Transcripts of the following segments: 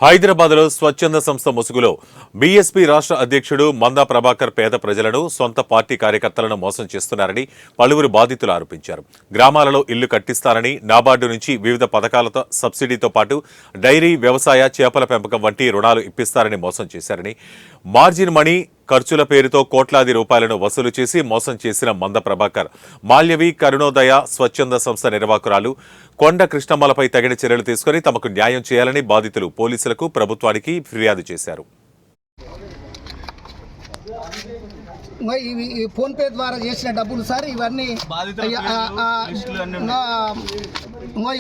హైదరాబాద్లో స్వచ్ఛంద సంస్థ ముసుగులో బీఎస్పీ రాష్ట్ర అధ్యక్షుడు మందా ప్రభాకర్ పేద ప్రజలను సొంత పార్టీ కార్యకర్తలను మోసం చేస్తున్నారని పలువురు బాధితులు ఆరోపించారు. గ్రామాలలో ఇల్లు కట్టిస్తారని, నాబార్డు నుంచి వివిధ పథకాలతో సబ్సిడీతో పాటు డైరీ, వ్యవసాయ, చేపల పెంపకం వంటి రుణాలు ఇప్పిస్తారని మోసం చేశారని, మార్జిన్ మనీ ఖర్చుల పేరుతో కోట్లాది రూపాయలను వసూలు చేసి మోసం చేసిన మంద ప్రభాకర్, మాల్యవి కరుణోదయ స్వచ్ఛంద సంస్థ నిర్వాహకురాలు కొండ కృష్ణమ్మలపై తగిన చర్యలు తీసుకుని తమకు న్యాయం చేయాలని బాధితులు పోలీసులకు, ప్రభుత్వానికి ఫిర్యాదు చేశారు. ఫోన్ పే ద్వారా చేసిన డబ్బులు సార్, ఇవన్నీ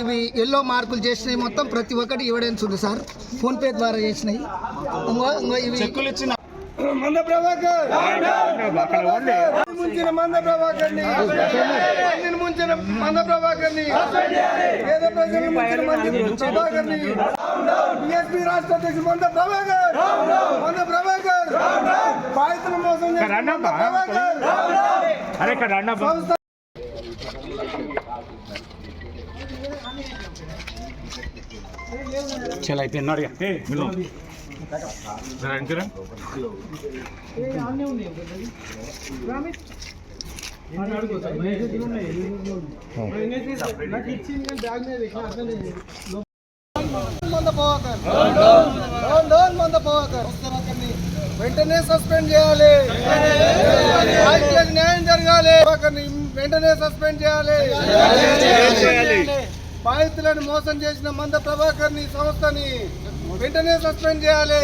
ఇవి ఎల్లో మార్కులు చేసినవి మొత్తం ప్రతి ఒక్కటి ఎవిడెన్స్ ఉంది సార్. ఫోన్ పే ద్వారా చేసినవి ఇవి మంద ప్రభాకర్ ముంచిన మంద ప్రభాకర్ని ముంచిన మంద ప్రభాకర్ని పేద ప్రజలు ముంచిన మంద ప్రభాకర్ని బీఎస్పీ రాష్ట్ర అధ్యక్షుడు మంద ప్రభాకర్ బాధితుల మోసం చల్ అయిపోయినాడు. వెంటనే సస్పెండ్ చేయాలి, న్యాయం జరగాలి, వెంటనే సస్పెండ్ చేయాలి. బాధితులను మోసం చేసిన మంద ప్రభాకర్ ని సంస్థని వెంటనే సస్పెండ్ చేయాలి.